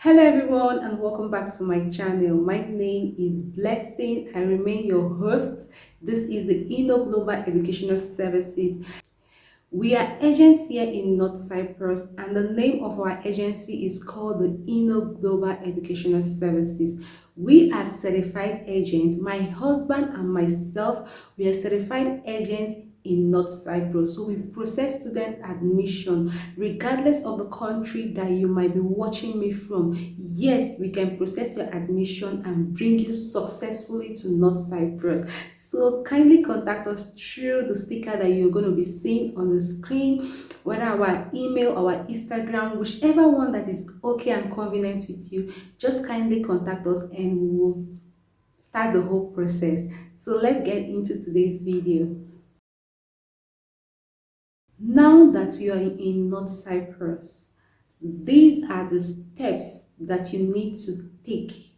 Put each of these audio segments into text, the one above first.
Hello everyone and welcome back to my channel. My name is Blessing. I remain your host. This is the Global Educational Services. We are agents here in North Cyprus and the name of our agency is called the Global Educational Services. We are certified agents. My husband and myself, we are certified agents in North Cyprus. So we process students admission regardless of the country that you might be watching me from. Yes, we can process your admission and bring you successfully to North Cyprus. So kindly contact us through the sticker that you're going to be seeing on the screen, whether our email, our Instagram, whichever one that is okay and convenient with you. Just kindly contact us and we will start the whole process. So let's get into today's video. Now that you are in North Cyprus, these are the steps that you need to take.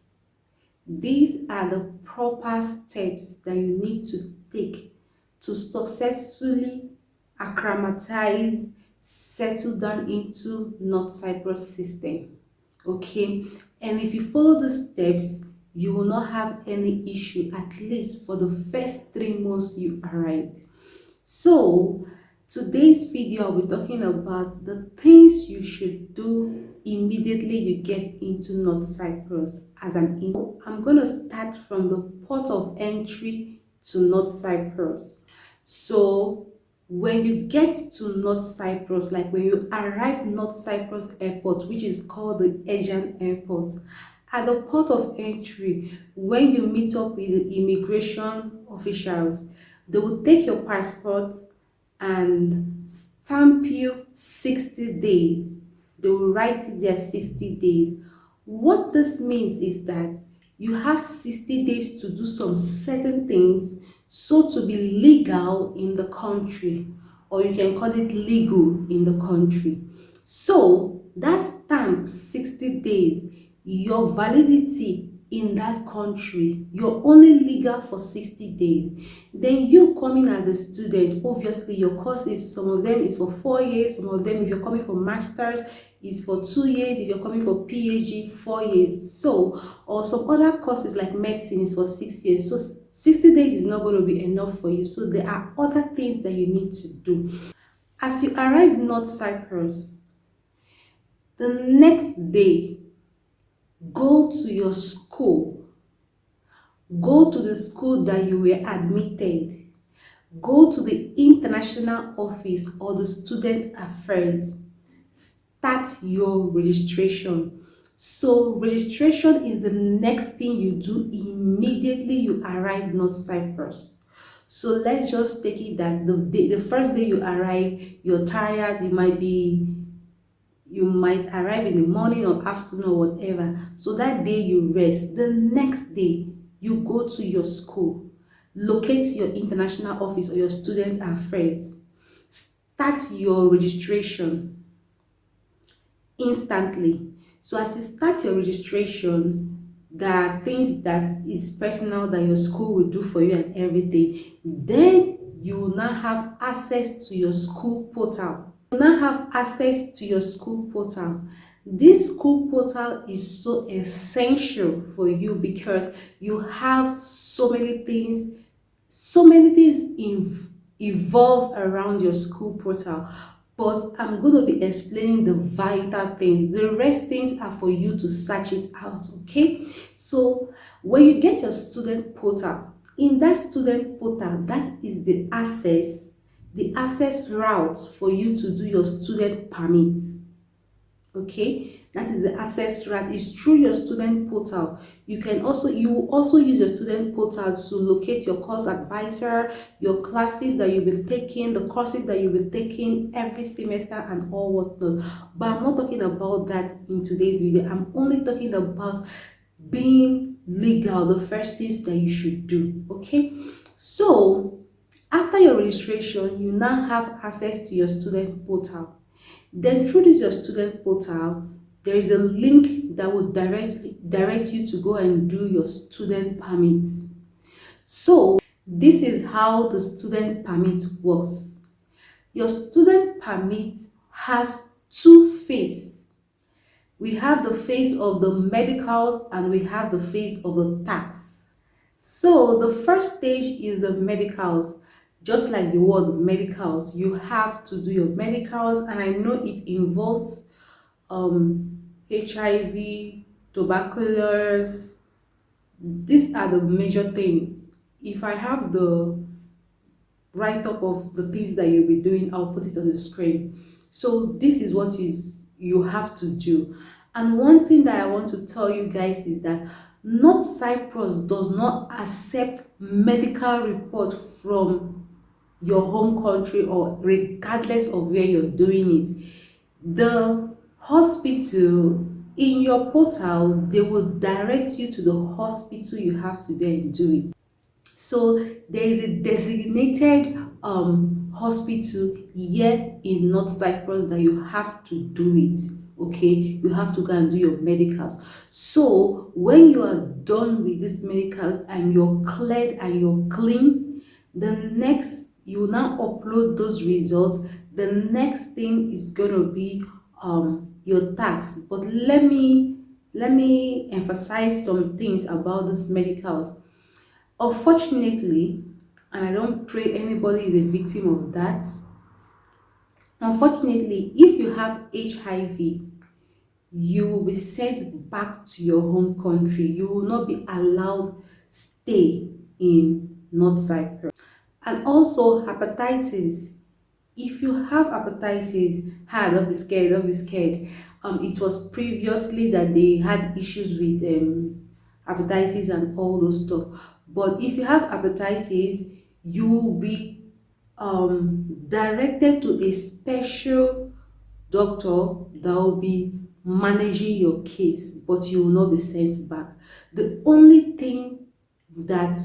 These are the proper steps that you need to take to successfully acclimatize, settle down into North Cyprus system. Okay, and if you follow the steps, you will not have any issue, at least for the first 3 months you arrived. So today's video I'll be talking about the things you should do immediately you get into North Cyprus as an intern. I'm going to start from the port of entry to North Cyprus. So when you get to North Cyprus, like when you arrive North Cyprus airport, which is called the Aegean airport, at the port of entry, when you meet up with the immigration officials, they will take your passport and stamp you 60 days. They will write it there 60 days. What this means is that you have 60 days to do some certain things so to be legal in the country, or you can call it legal in the country. So that stamp 60 days, your validity in that country, you're only legal for 60 days. Then you coming as a student, obviously your courses, some of them is for 4 years, some of them, if you're coming for masters, is for 2 years, if you're coming for PhD, 4 years. So, or some other courses like medicine is for 6 years. So 60 days is not going to be enough for you. So there are other things that you need to do. As you arrive in North Cyprus, the next day, go to your school. Go to the school that you were admitted. Go to the international office or the student affairs. Start your registration. So registration is the next thing you do immediately you arrive North Cyprus. So let's just take it that the first day you arrive, you're tired, you might arrive in the morning or afternoon or whatever. So that day you rest. The next day you go to your school, locate your international office or your student affairs, start your registration instantly. So as you start your registration, there are things that is personal that your school will do for you and everything. Then you will now have access to your school portal. This school portal is so essential for you because you have so many things evolve around your school portal. But I'm going to be explaining the vital things. The rest things are for you to search it out, okay? So when you get your student portal, in that student portal, that is the access route for you to do your student permit. Okay, that is the access route. Is through your student portal. You will also use your student portal to locate your course advisor, your classes that you'll be taking, the courses that you'll be taking every semester and all whatnot. But I'm not talking about that in today's video. I'm only talking about being legal, the first things that you should do. Okay, so after your registration, you now have access to your student portal. Then through this your student portal, there is a link that will direct you to go and do your student permit. So this is how the student permit works. Your student permit has two phases. We have the phase of the medicals and we have the phase of the tax. So the first stage is the medicals. Just like the word medicals, you have to do your medicals, and I know it involves HIV, tuberculosis. These are the major things. If I have the write up of the things that you'll be doing, I'll put it on the screen. So this is what is you have to do. And one thing that I want to tell you guys is that North Cyprus does not accept medical report from your home country, or regardless of where you're doing it. The hospital, in your portal, they will direct you to the hospital you have to go and do it. So there is a designated hospital here in North Cyprus that you have to do it. Okay, you have to go and do your medicals. So when you are done with these medicals and you're cleared and you're clean, the next, you now upload those results. The next thing is gonna be your tax. But let me emphasize some things about these medicals. Unfortunately, and I don't pray anybody is a victim of that. Unfortunately, if you have HIV, you will be sent back to your home country. You will not be allowed stay in North Cyprus. And also hepatitis. If you have hepatitis, don't be scared, don't be scared. It was previously that they had issues with hepatitis and all those stuff. But if you have hepatitis, you will be directed to a special doctor that will be managing your case, but you will not be sent back. The only thing that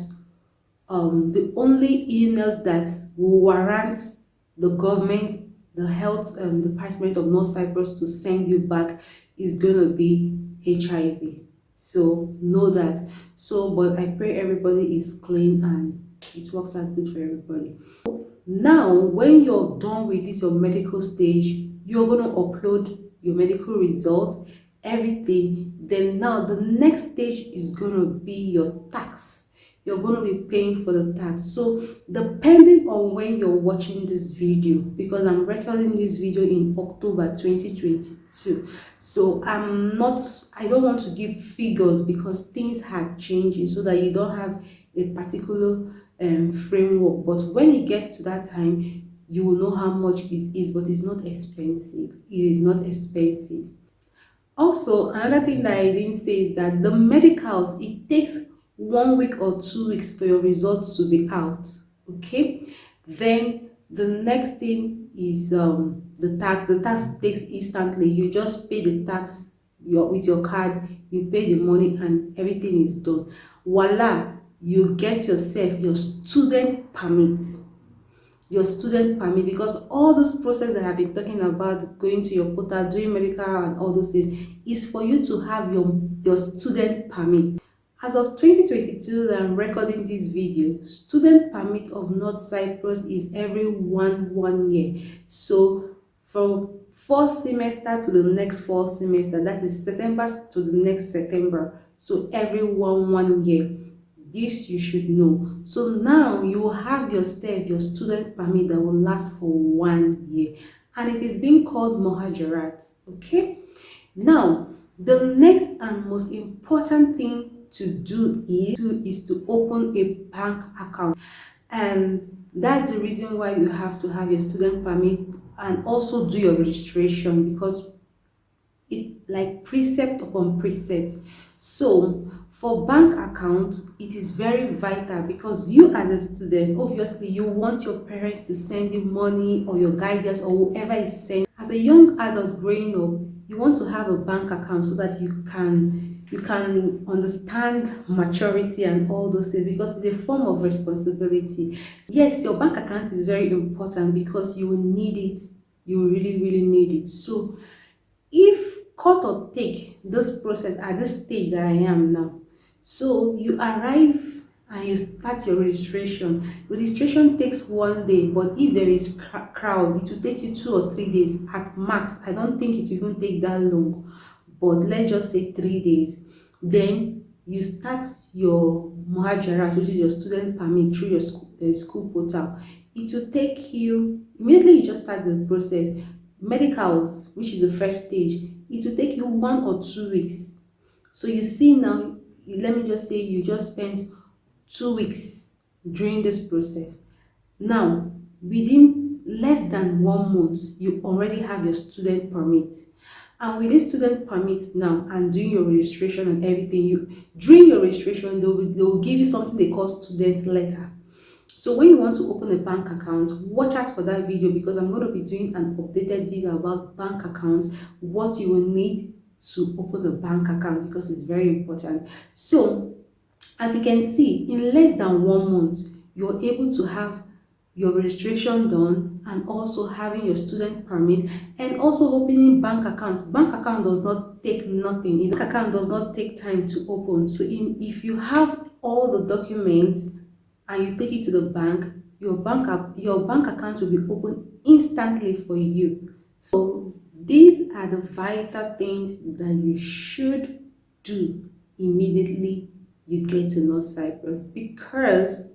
the only illness that will warrant the government, the health department of North Cyprus to send you back is going to be HIV. So know that. So, but I pray everybody is clean and it works out good for everybody. Now, when you're done with this, your medical stage, you're going to upload your medical results, everything. Then now the next stage is going to be your tax. You're going to be paying for the tax. So depending on when you're watching this video, because I'm recording this video in October 2022, so I don't want to give figures because things are changing, so that you don't have a particular framework. But when it gets to that time, you will know how much it is, but it's not expensive. It is not expensive. Also, another thing that I didn't say is that the medicals, it takes 1 week or 2 weeks for your results to be out. Okay, then the next thing is the tax. The tax takes instantly. You just pay the tax with your card, you pay the money and everything is done. Voila, you get yourself your student permit. Because all this process that I've been talking about, going to your portal, doing medical and all those things, is for you to have your student permit. As of 2022 that I'm recording this video, student permit of North Cyprus is every one year. So from first semester to the next fall semester, that is September to the next September. So every one year. This you should know. So now you will have your student permit that will last for 1 year, and it is being called Mohajerat. Okay. Now the next and most important thing to do is to open a bank account, and that's the reason why you have to have your student permit and also do your registration, because it's like precept upon precept. So for bank account, it is very vital, because you as a student, obviously you want your parents to send you money, or your guidance, or whoever is sending. As a young adult growing up, you want to have a bank account so that you can understand maturity and all those things, because it's a form of responsibility. Yes, your bank account is very important because you will need it. You will really need it. So if cut or take this process at this stage that I am now, so you arrive and you start your registration. Registration takes 1 day, but if there is crowd, it will take you 2 or 3 days at max. I don't think it will even take that long. but let's just say 3 days. Then you start your muhajarat, which is your student permit, through your school portal. It will take you immediately. You just start the process. Medicals, which is the first stage, it will take you 1 or 2 weeks. So you see now, let me just say you just spent 2 weeks during this process. Now, within less than 1 month, you already have your student permit. And with this student permit now and doing your registration and everything, during your registration, they will give you something they call student letter. So when you want to open a bank account, watch out for that video, because I'm going to be doing an updated video about bank accounts, what you will need to open a bank account, because it's very important. So as you can see, in less than 1 month, you're able to have your registration done and also having your student permit and also opening bank accounts. Bank account does not take nothing. Bank account does not take time to open. So if you have all the documents and you take it to the bank, your bank account will be opened instantly for you. So these are the vital things that you should do immediately you get to North Cyprus, because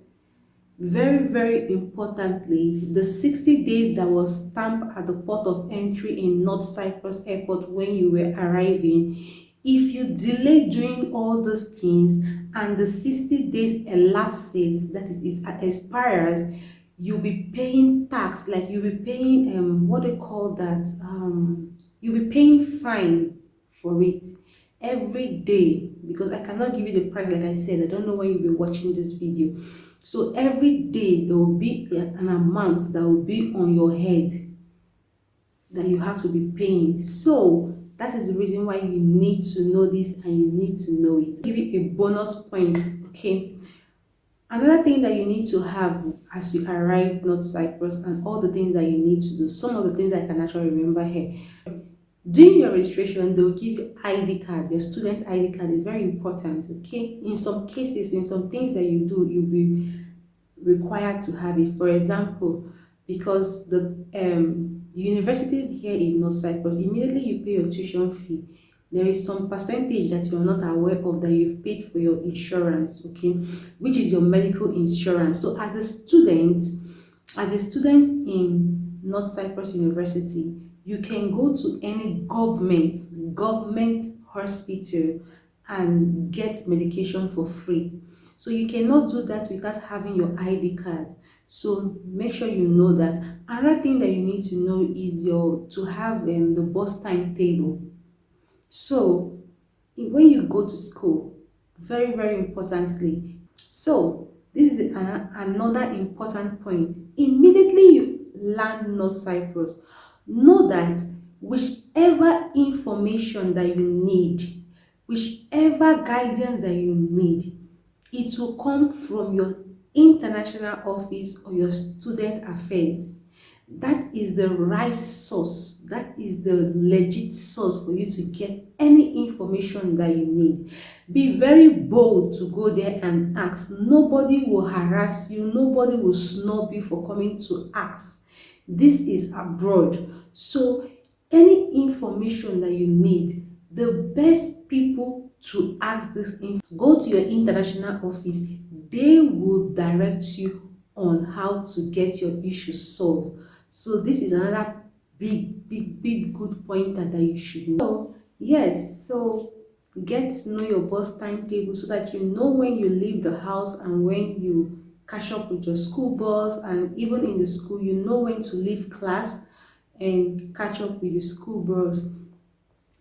very, very importantly, the 60 days that was stamped at the port of entry in North Cyprus airport when you were arriving, if you delay doing all those things and the 60 days elapses, that is, it expires, you'll be paying tax, like you'll be paying what they call that, you'll be paying fine for it every day, because I cannot give you the price. Like I said, I don't know when you'll be watching this video. So every day there will be an amount that will be on your head that you have to be paying. So that is the reason why you need to know this and you need to know it. Give you a bonus point, okay? Another thing that you need to have as you arrive North Cyprus, and all the things that you need to do, some of the things I can actually remember here. During your registration, they will give you ID card. Your student ID card is very important, okay? In some cases, in some things that you do, you'll be required to have it. For example, because the universities here in North Cyprus, immediately you pay your tuition fee, there is some percentage that you're not aware of that you've paid for your insurance, okay, which is your medical insurance. So as a student in North Cyprus University, you can go to any government hospital and get medication for free. So you cannot do that without having your ID card. So make sure you know that. Another thing that you need to know is to have the bus timetable. So when you go to school, very, very importantly, so this is another important point. Immediately you land North Cyprus, know that whichever information that you need, whichever guidance that you need, it will come from your international office or your student affairs. That is the right source. That is the legit source for you to get any information that you need. Be very bold to go there and ask. Nobody will harass you. Nobody will snub you for coming to ask. This is abroad. So any information that you need, the best people to ask this info, go to your international office. They will direct you on how to get your issue solved. So this is another big good pointer that you should know. So yes, so get to know your bus timetable so that you know when you leave the house and when you catch up with your school bus, and even in the school you know when to leave class and catch up with the school bus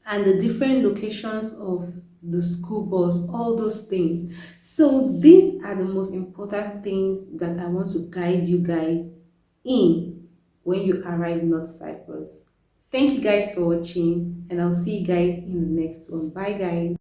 and the different locations of the school bus, all those things. So these are the most important things that I want to guide you guys in when you arrive North Cyprus. Thank you guys for watching, and I'll see you guys in the next one. Bye guys.